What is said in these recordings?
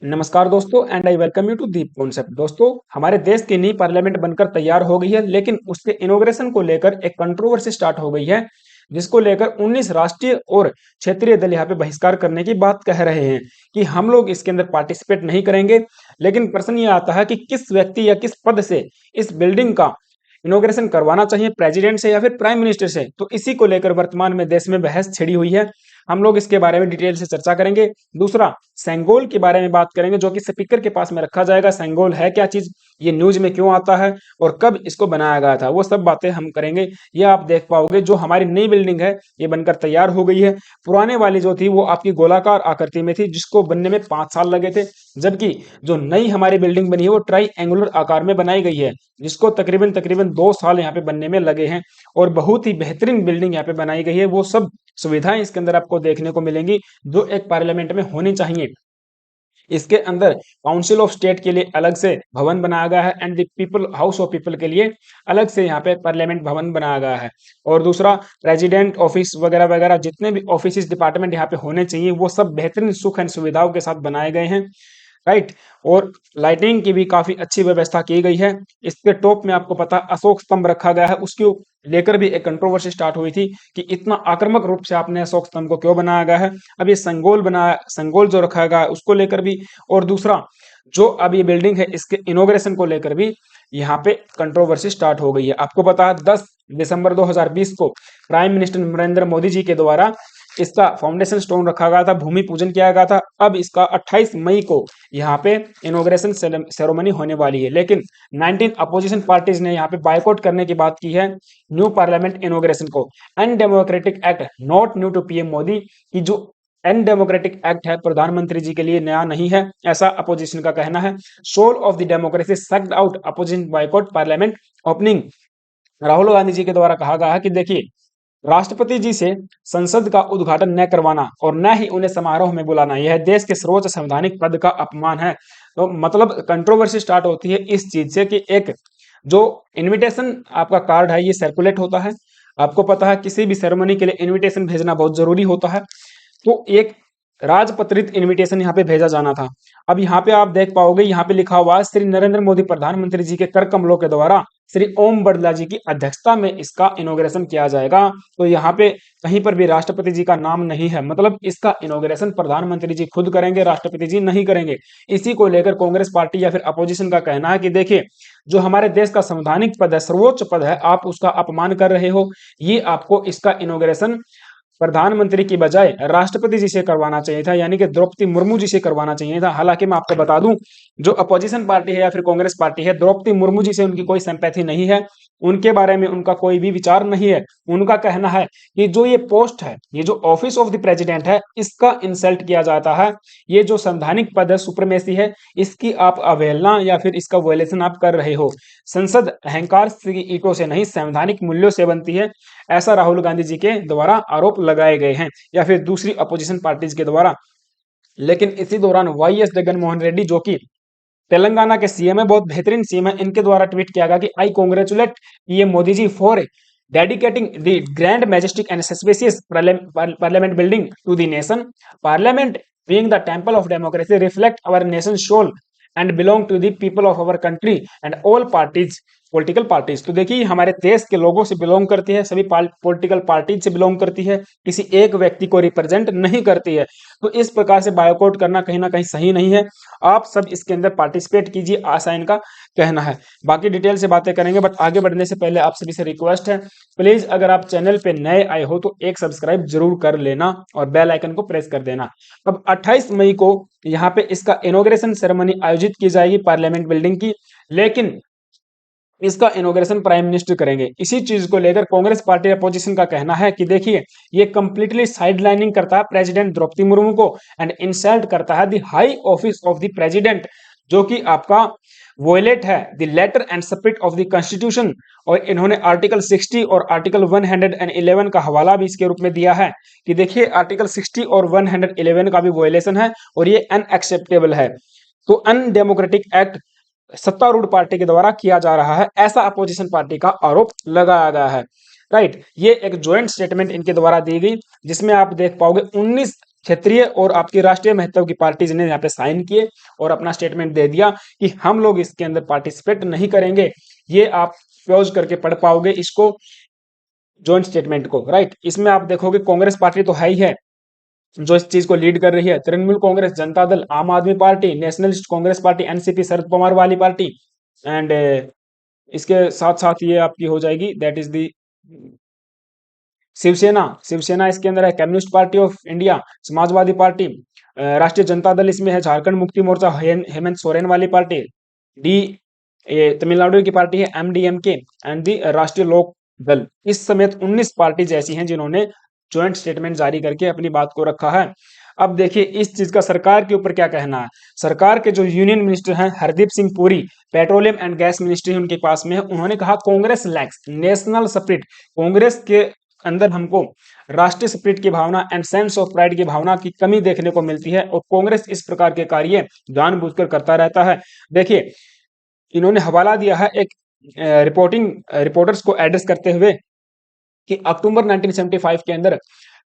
नमस्कार दोस्तों and I welcome you to Deep concept. दोस्तों, हमारे देश की नई पार्लियामेंट बनकर तैयार हो गई है, लेकिन उसके इनॉग्रेशन को लेकर एक कंट्रोवर्सी स्टार्ट हो गई है, जिसको लेकर 19 राष्ट्रीय और क्षेत्रीय दल यहाँ पे बहिष्कार करने की बात कह रहे हैं कि हम लोग इसके अंदर पार्टिसिपेट नहीं करेंगे। लेकिन प्रश्न ये आता है कि किस व्यक्ति या किस पद से इस बिल्डिंग का इनॉग्रेशन करवाना चाहिए, प्रेसिडेंट से या फिर प्राइम मिनिस्टर से। तो इसी को लेकर वर्तमान में देश में बहस छिड़ी हुई है। हम लोग इसके बारे में डिटेल से चर्चा करेंगे। दूसरा, सेंगोल के बारे में बात करेंगे, जो कि स्पीकर के पास में रखा जाएगा। सेंगोल है क्या चीज, ये न्यूज में क्यों आता है और कब इसको बनाया गया था, वो सब बातें हम करेंगे। ये आप देख पाओगे, जो हमारी नई बिल्डिंग है ये बनकर तैयार हो गई है। पुराने वाली जो थी वो आपकी गोलाकार आकृति में थी, जिसको बनने में 5 साल लगे थे। जबकि जो नई हमारी बिल्डिंग बनी है वो ट्राई एंगुलर आकार में बनाई गई है, जिसको तकरीबन तकरीबन 2 साल यहाँ पे बनने में लगे हैं। और बहुत ही बेहतरीन बिल्डिंग यहाँ पे बनाई गई है। वो सब सुविधाएं इसके अंदर आपको देखने को मिलेंगी जो एक पार्लियामेंट में होनी चाहिए। इसके अंदर काउंसिल ऑफ स्टेट के लिए अलग से भवन बनाया गया है and the people house of people के लिए अलग से यहाँ पे पार्लियामेंट भवन बनाया गया है। और दूसरा, प्रेसिडेंट ऑफिस वगैरह वगैरह जितने भी ऑफिस डिपार्टमेंट यहाँ पे होने चाहिए वो सब बेहतरीन सुख एंड सुविधाओं के साथ बनाए गए हैं, राइट। और लाइटिंग की भी काफी अच्छी व्यवस्था की गई है। इसके टॉप में आपको पता अशोक स्तंभ रखा गया है, उसके लेकर भी एक कंट्रोवर्सी स्टार्ट हुई थी कि इतना आक्रामक रूप से आपने अशोक स्तंभ को क्यों बनाया गया है। अब ये संगोल जो रखा गया है उसको लेकर भी। और दूसरा, जो अब ये बिल्डिंग है इसके इनॉग्रेशन को लेकर भी यहाँ पे कंट्रोवर्सी स्टार्ट हो गई है। आपको पता है 10 दिसंबर 2020 को प्राइम मिनिस्टर नरेंद्र मोदी जी के द्वारा इसका फाउंडेशन स्टोन रखा गया था, भूमि पूजन किया गया था। अब इसका 28 मई को यहाँ पे इनॉग्रेशन सेरेमनी होने वाली है। लेकिन 19 अपोजिशन पार्टीज ने यहाँ पे बायकॉट करने की बात की है न्यू पार्लियामेंट इनॉग्रेशन को। Undemocratic act, not new to PM Modi, की जो अनडेमोक्रेटिक एक्ट है प्रधानमंत्री जी के लिए नया नहीं है, ऐसा अपोजिशन का कहना है। Soul of the democracy sucked out, opposition boycott parliament opening. Rahul Gandhi ji के द्वारा कहा गया है कि देखिए, राष्ट्रपति जी से संसद का उद्घाटन न करवाना और न ही उन्हें समारोह में बुलाना यह देश के सर्वोच्च संवैधानिक पद का अपमान है। तो मतलब कंट्रोवर्सी स्टार्ट होती है इस चीज से कि एक जो इनविटेशन आपका कार्ड है ये सर्कुलेट होता है। आपको पता है किसी भी सेरेमनी के लिए इनविटेशन भेजना बहुत जरूरी होता है। तो एक राजपत्रित इनविटेशन यहाँ पे भेजा जाना था। अब यहाँ पे आप देख पाओगे, यहाँ पे लिखा हुआ है श्री नरेंद्र मोदी प्रधानमंत्री जी के कर कमलों के द्वारा श्री ओम बिरला जी की अध्यक्षता में इसका इनॉग्रेशन किया जाएगा। तो यहाँ पे कहीं पर भी राष्ट्रपति जी का नाम नहीं है, मतलब इसका इनॉग्रेशन प्रधानमंत्री जी खुद करेंगे, राष्ट्रपति जी नहीं करेंगे। इसी को लेकर कांग्रेस पार्टी या फिर अपोजिशन का कहना है कि देखिए, जो हमारे देश का संवैधानिक पद है, सर्वोच्च पद है, आप उसका अपमान कर रहे हो। ये आपको इसका इनॉग्रेशन प्रधानमंत्री की बजाय राष्ट्रपति जी से करवाना चाहिए था, यानी कि द्रौपदी मुर्मू जी से करवाना चाहिए था। हालांकि मैं आपको बता दूं, जो अपोजिशन पार्टी है या फिर कांग्रेस पार्टी है, द्रौपदी मुर्मू जी से उनकी कोई सिंपैथी नहीं है, उनके बारे में उनका कोई भी विचार नहीं है। उनका कहना है कि जो ये पोस्ट है, ये जो ऑफिस ऑफ द प्रेसिडेंट है, इसका इंसल्ट किया जाता है। ये जो संवैधानिक पद है, सुप्रीमेसी है, इसकी आप अवहेलना या फिर इसका वायलेशन आप कर रहे हो। संसद अहंकार की ईंटों से नहीं संवैधानिक मूल्यों से बनती है, ऐसा राहुल गांधी जी के द्वारा आरोप लगाए गए हैं या फिर दूसरी अपोजिशन पार्टीज के द्वारा। लेकिन इसी दौरान वाई एस जगनमोहन रेड्डी, जो कि तेलंगाना के सीएम है, बहुत बेहतरीन सीएम है, इनके द्वारा ट्वीट किया गया कि I congratulate PM Modi ji for dedicating the grand majestic and spacious parliament building to the nation. Parliament being the temple of democracy reflect our nation's soul and belong to the people of our country and all parties, political parties. तो देखिए, हमारे देश के लोगों से belong करती है, सभी पॉलिटिकल पार्टीज से बिलोंग करती है, किसी एक व्यक्ति को रिप्रेजेंट नहीं करती है। तो इस प्रकार से बायकॉट करना कहीं ना कहीं सही नहीं है। आप सब इसके अंदर पार्टिसिपेट कीजिए, ऐसा इनका कहना है। बाकी डिटेल से बातें करेंगे, बट आगे बढ़ने से पहले आप सभी से रिक्वेस्ट है, प्लीज अगर आप चैनल पे नए आए हो तो एक सब्सक्राइब जरूर कर लेना और बेल आइकन को प्रेस कर देना। अब 28 मई को यहाँ पे इसका इनॉग्रेशन सेरेमनी आयोजित की जाएगी पार्लियामेंट बिल्डिंग की, लेकिन इसका इनॉग्रेशन प्राइम मिनिस्टर करेंगे। इसी चीज को लेकर कांग्रेस पार्टी अपोजिशन का कहना है कि देखिए, ये कंप्लीटली साइडलाइनिंग करता है प्रेसिडेंट द्रौपदी मुर्मू को एंड इंसल्ट करता है the high office of the president, जो कि आपका वोलेट है the letter and spirit of the constitution. और इन्होंने आर्टिकल 60 और आर्टिकल 111 का हवाला भी इसके रूप में दिया है कि देखिए, आर्टिकल 60 और 111 का भी वोलेशन है और ये अनएक्सेप्टेबल है। तो अनडेमोक्रेटिक एक्ट सत्तारूढ़ पार्टी के द्वारा किया जा रहा है, ऐसा अपोजिशन पार्टी का आरोप लगाया गया है, राइट। ये एक ज्वाइंट स्टेटमेंट इनके द्वारा दी गई, जिसमें आप देख पाओगे 19 क्षेत्रीय और आपकी राष्ट्रीय महत्व की पार्टीज ने यहाँ पे साइन किए और अपना स्टेटमेंट दे दिया कि हम लोग इसके अंदर पार्टिसिपेट नहीं करेंगे। ये आप पॉज करके पढ़ पाओगे इसको, जॉइंट स्टेटमेंट को, राइट। इसमें आप देखोगे कांग्रेस पार्टी तो है ही है जो इस चीज को लीड कर रही है, तृणमूल कांग्रेस, जनता Dal, Aam Aadmi party, nationalist Congress party, NCP Sharad Pawar वाली पार्टी, एंड इसके साथ साथ ये आपकी हो जाएगी that is the Shivsena. Shivsena इसके अंदर है, communist party of India, Samajwadi party, Rashtriya Janata दल इसमें है, झारखंड मुक्ति मोर्चा, हेमंत सोरेन वाली पार्टी, डी तमिलनाडु की पार्टी है एमडीएमके, एंड दी राष्ट्रीय लोक दल। इस समेत 19 पार्टीज ऐसी हैं जिन्होंने ज्वाइंट स्टेटमेंट जारी करके अपनी बात को रखा है। अब देखिए इस चीज का सरकार के ऊपर क्या कहना है। सरकार के जो यूनियन मिनिस्टर हैं Hardeep Singh Puri, petroleum and gas ministry उनके पास में है, उन्होंने कहा कांग्रेस लैक्स नेशनल स्पिरिट, कांग्रेस के अंदर हमको राष्ट्रीय स्पिरिट की भावना एंड सेंस ऑफ प्राइड की भावना की कमी देखने को मिलती है और कांग्रेस इस प्रकार के कार्य जानबूझकर करता रहता है। देखिए इन्होंने हवाला दिया है एक रिपोर्टर्स को एड्रेस करते हुए कि अक्टूबर 1975 के अंदर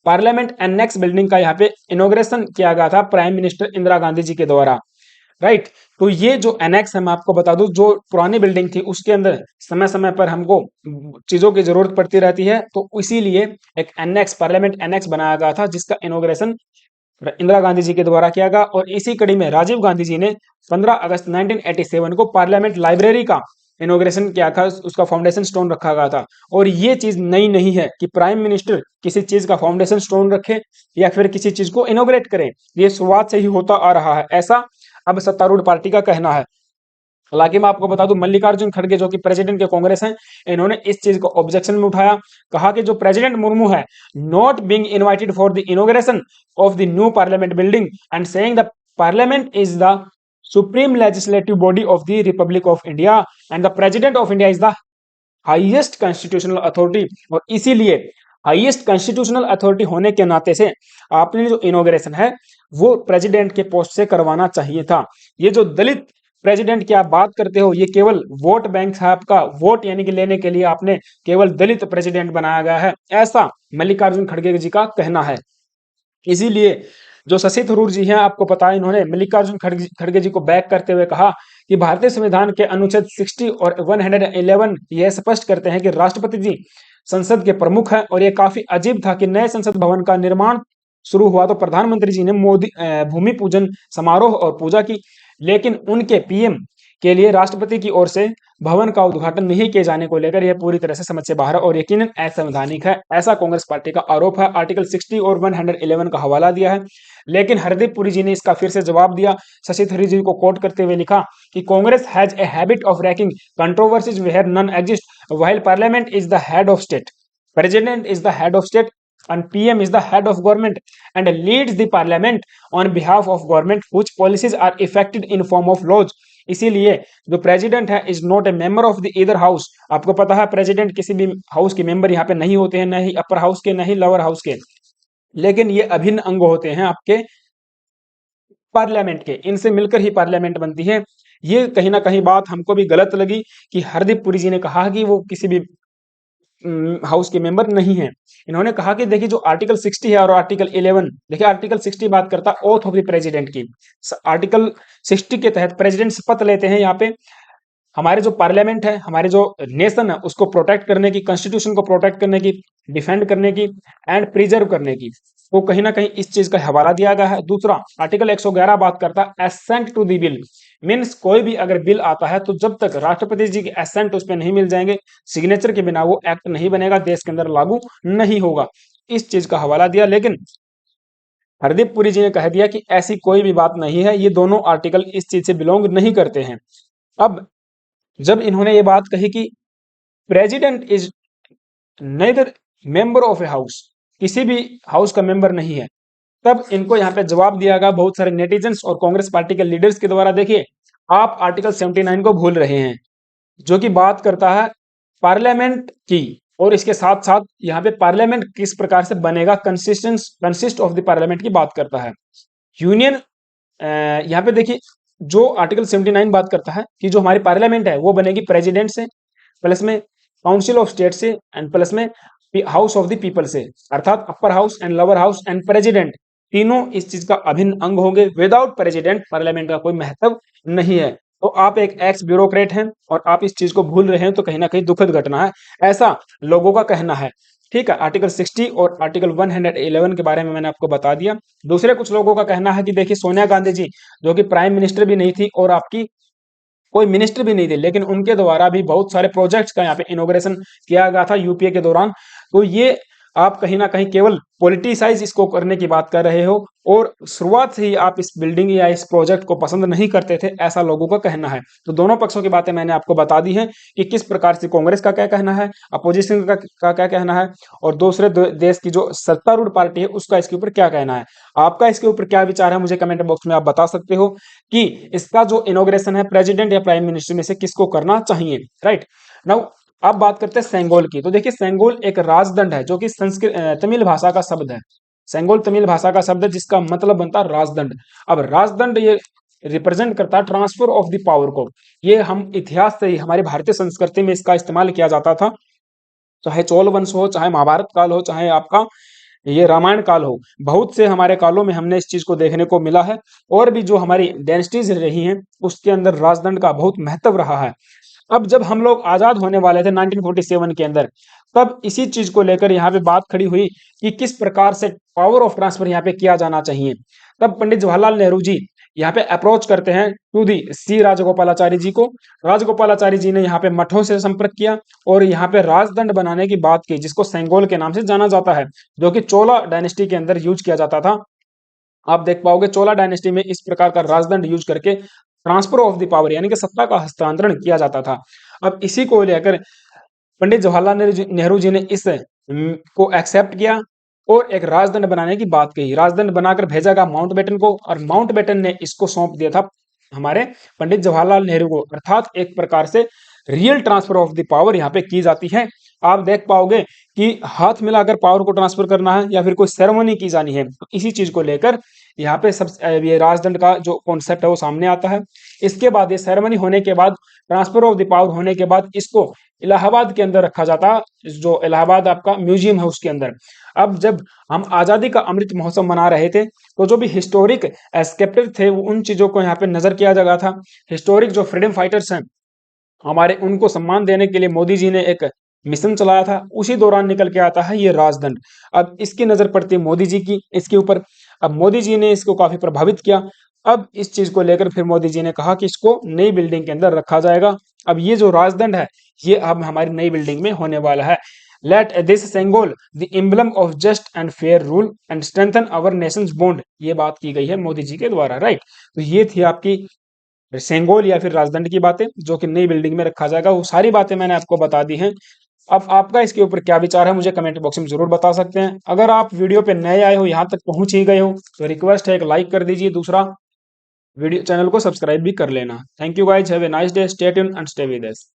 पार्लियामेंट एनेक्स बिल्डिंग का यहाँ पे इनॉग्रेशन किया गया था प्राइम मिनिस्टर इंदिरा गांधी जी के द्वारा, राइट। तो ये जो एनेक्स है मैं आपको बता दूं, जो पुरानी बिल्डिंग थी उसके अंदर समय समय पर हमको चीजों की जरूरत पड़ती रहती है, तो इसीलिए एक एनेक्स, पार्लियामेंट एनेक्स बनाया गया था जिसका इनॉग्रेशन इंदिरा गांधी जी के द्वारा किया गया। और इसी कड़ी में राजीव गांधी जी ने 15 अगस्त 1987 को पार्लियामेंट लाइब्रेरी का इनॉग्रेशन किया था, उसका फाउंडेशन स्टोन रखा गया था। और ये चीज नई नहीं है कि प्राइम मिनिस्टर किसी चीज का फाउंडेशन स्टोन रखे या फिर किसी चीज को इनॉग्रेट करे, ये शुरुआत से ही होता आ रहा है, ऐसा अब सत्तारूढ़ पार्टी का कहना है। हालांकि मैं आपको बता दूं मल्लिकार्जुन खड़गे जो कि प्रेसिडेंट के कांग्रेस हैं, इन्होंने इस चीज को ऑब्जेक्शन में उठाया, कहा कि जो प्रेसिडेंट मुर्मू है not being invited for the inauguration of the new parliament building and saying the parliament is the supreme legislative body of the Republic of India and the president of India is the highest constitutional authority. और इसीलिए highest constitutional authority होने के नाते से आपने जो inauguration है वो प्रेसिडेंट के पोस्ट से करवाना चाहिए था। ये जो दलित प्रेसिडेंट की आप बात करते हो, ये केवल वोट बैंक है आपका, वोट यानी कि लेने के लिए आपने केवल दलित प्रेसिडेंट बनाया गया है, ऐसा मल्लिकार्जुन खड़गे जी का कहना है। इसीलिए जो शशि थरूर जी हैं आपको पता है, इन्होंने मल्लिकार्जुन खड़गे जी को बैक करते हुए कहा कि भारतीय संविधान के अनुच्छेद 60 और 111 यह स्पष्ट करते हैं कि राष्ट्रपति जी संसद के प्रमुख हैं। और यह काफी अजीब था कि नए संसद भवन का निर्माण शुरू हुआ तो प्रधानमंत्री जी ने भूमि पूजन समारोह और पूजा की, लेकिन उनके पीएम के लिए राष्ट्रपति की ओर से भवन का उद्घाटन नहीं किए जाने को लेकर यह पूरी तरह से समझ से बाहर है और यकीनन असंवैधानिक है, ऐसा कांग्रेस पार्टी का आरोप है। आर्टिकल 60 और 111 का हवाला दिया है, लेकिन हरदीप पुरी जी ने इसका फिर से जवाब दिया। शशि थरूर जी को कोट करते हुए लिखा कि Congress has a habit of raking controversies where none exist while parliament is the head of state, president is the head of state and PM is the head of government and leads the parliament on behalf of government whose policies are effected in form of laws। इसीलिए जो president है is not a member of the either house. आपको पता है president किसी भी house के member यहाँ पे नहीं होते हैं, न ही अपर हाउस के, न ही लोअर हाउस के, लेकिन ये अभिन्न अंग होते हैं आपके पार्लियामेंट के, इनसे मिलकर ही पार्लियामेंट बनती है। ये कहीं ना कहीं बात हमको भी गलत लगी कि हरदीप पुरी जी ने कहा कि वो किसी भी हाउस के मेंबर नहीं है। इन्होंने कहा कि देखिए जो आर्टिकल 60 है और आर्टिकल 11, देखिए आर्टिकल 60 बात करता है ओथ ऑफ द प्रेसिडेंट की। आर्टिकल 60 के तहत प्रेसिडेंट शपथ लेते हैं यहाँ पे हमारे जो पार्लियामेंट है, हमारे जो नेशन है उसको प्रोटेक्ट करने की, कॉन्स्टिट्यूशन को प्रोटेक्ट करने की, डिफेंड करने की एंड प्रिजर्व करने की। तो कहीं ना कहीं इस चीज का हवाला दिया गया है। दूसरा आर्टिकल 111 बात करता है assent to the bill, means कोई भी अगर बिल आता है तो जब तक राष्ट्रपति जी के एसेंट उस पर नहीं मिल जाएंगे, सिग्नेचर के बिना वो एक्ट नहीं बनेगा, देश के अंदर लागू नहीं होगा। इस चीज का हवाला दिया, लेकिन हरदीप पुरी जी ने कह दिया कि ऐसी कोई भी बात नहीं है, ये दोनों आर्टिकल इस चीज से बिलोंग नहीं करते हैं। अब जब इन्होंने ये बात कही कि president is nether member of a house, किसी भी हाउस का मेंबर नहीं है, तब इनको यहाँ पे जवाब दिया गया बहुत सारे नेटिजन्स और कांग्रेस पार्टी के लीडर्स के द्वारा। देखिए आप आर्टिकल 79 को भूल रहे हैं जो कि बात करता है पार्लियामेंट की, और इसके साथ साथ यहाँ पे पार्लियामेंट किस प्रकार से बनेगा, कंसिस्ट ऑफ द पार्लियामेंट की बात करता है। यूनियन यहाँ पे देखिए जो आर्टिकल 79 बात करता है कि जो हमारी पार्लियामेंट है वो बनेगी प्रेसिडेंट से, प्लस में काउंसिल ऑफ स्टेट से एंड प्लस में हाउस ऑफ द पीपल से, अर्थात upper house and lower house and president, तीनों इस चीज का अभिन्न अंग होंगे। विदाउट प्रेसिडेंट पार्लियामेंट का कोई महत्व नहीं है। तो आप एक एक्स ब्यूरोक्रेट हैं और आप इस चीज को भूल रहे हैं, तो कहीं ना कहीं दुखद घटना है, ऐसा लोगों का कहना है। ठीक है, आर्टिकल 60 और आर्टिकल 111 के बारे में मैंने आपको बता दिया। दूसरे कुछ लोगों का कहना है कि देखिए सोनिया गांधी जी जो कि प्राइम मिनिस्टर भी नहीं थी और आपकी कोई मिनिस्टर भी नहीं थे, लेकिन उनके द्वारा भी बहुत सारे प्रोजेक्ट्स का यहाँ पे इनोग्रेशन किया गया था यूपीए के दौरान। तो ये आप कहीं ना कहीं केवल पॉलिटिसाइज इसको करने की बात कर रहे हो और शुरुआत से ही आप इस बिल्डिंग या इस प्रोजेक्ट को पसंद नहीं करते थे, ऐसा लोगों का कहना है। तो दोनों पक्षों की बातें मैंने आपको बता दी हैं कि किस प्रकार से कांग्रेस का क्या कहना है, अपोजिशन का क्या कहना है और दूसरे देश की जो सत्तारूढ़ पार्टी है उसका इसके ऊपर क्या कहना है। आपका इसके ऊपर क्या विचार है मुझे कमेंट बॉक्स में आप बता सकते हो कि इसका जो इनोग्रेशन है प्रेसिडेंट या प्राइम मिनिस्टर में से किसको करना चाहिए। राइट नाउ अब बात करते हैं सेंगोल की। तो देखिए सेंगोल एक राजदंड है जो कि संस्कृत तमिल भाषा का शब्द है। सेंगोल तमिल भाषा का शब्द है जिसका मतलब बनता है राजदंड। अब राजदंड ये रिप्रेजेंट करता है ट्रांसफर ऑफ द पावर को। ये हम इतिहास से ही हमारी भारतीय संस्कृति में इसका इस्तेमाल किया जाता था, चाहे चोल वंश हो, चाहे महाभारत काल हो, चाहे आपका ये रामायण काल हो। बहुत से हमारे कालों में हमने इस चीज को देखने को मिला है और भी जो हमारी डायनेस्टीज रही हैं उसके अंदर राजदंड का बहुत महत्व रहा है। अब जब हम लोग आजाद होने वाले थे 1947 के अंदर, तब इसी चीज को लेकर यहाँ पे बात खड़ी हुई कि किस प्रकार से पावर ऑफ ट्रांसफर यहाँ पे किया जाना चाहिए। तब पंडित जवाहरलाल नेहरू जी यहाँ पे अप्रोच करते हैं टू दी सी राजगोपालाचारी जी को। राजगोपालाचारी जी ने यहाँ पे मठों से संपर्क किया और यहाँ पे राजदंड बनाने की बात की, जिसको सेंगोल के नाम से जाना जाता है, जो कि चोला डायनेस्टी के अंदर यूज किया जाता था। आप देख पाओगे चोला डायनेस्टी में इस प्रकार का राजदंड यूज करके ट्रांसफर ऑफ द पावर यानी कि सत्ता का हस्तांतरण किया जाता था। अब इसी को लेकर पंडित जवाहरलाल नेहरू जी ने इस को एक्सेप्ट किया और एक राजदंड बनाने की बात कही। राजदंड बनाकर भेजा गया माउंटबेटन को और माउंटबेटन ने इसको सौंप दिया था हमारे पंडित जवाहरलाल नेहरू को। अर्थात एक प्रकार से real transfer of the power यहाँ पे की जाती है। आप देख पाओगे कि हाथ मिलाकर पावर को ट्रांसफर करना है या फिर कोई सेरेमनी की जानी है, तो इसी चीज को लेकर यहाँ पे सब ये राजदंड का जो कॉन्सेप्ट है वो सामने आता है। इसके बाद ये सेरेमनी होने के बाद, ट्रांसफर ऑफ द पावर होने के बाद इसको इलाहाबाद के अंदर रखा जाता है, जो इलाहाबाद आपका म्यूजियम है उसके अंदर। अब जब हम आजादी का अमृत महोत्सव मना रहे थे तो जो भी हिस्टोरिक एस्केप्टिव थे उन चीजों को यहाँ पे नजर किया जा रहा था। हिस्टोरिक जो फ्रीडम फाइटर्स हैं हमारे, उनको सम्मान देने के लिए मोदी जी ने एक मिशन चलाया था, उसी दौरान निकल के आता है ये राजदंड। अब इसकी नजर पड़ती है मोदी जी की इसके ऊपर। अब मोदी जी ने इसको काफी प्रभावित किया। अब इस चीज को लेकर फिर मोदी जी ने कहा कि इसको नई बिल्डिंग के अंदर रखा जाएगा। अब ये जो राजदंड है ये अब हमारी नई बिल्डिंग में होने वाला है। Let this Sengol the emblem of just and fair rule and strengthen our nation's bond, ये बात की गई है मोदी जी के द्वारा। राइट, तो ये थी आपकी सेंगोल या फिर राजदंड की बातें जो कि नई बिल्डिंग में रखा जाएगा। वो सारी बातें मैंने आपको बता दी हैं। अब आपका इसके ऊपर क्या विचार है मुझे कमेंट बॉक्स में जरूर बता सकते हैं। अगर आप वीडियो पे नए आए हो, यहाँ तक पहुंच ही गए हो, तो रिक्वेस्ट है एक लाइक कर दीजिए, दूसरा वीडियो चैनल को सब्सक्राइब भी कर लेना। Thank you guys, have a nice day, stay tuned and stay with us.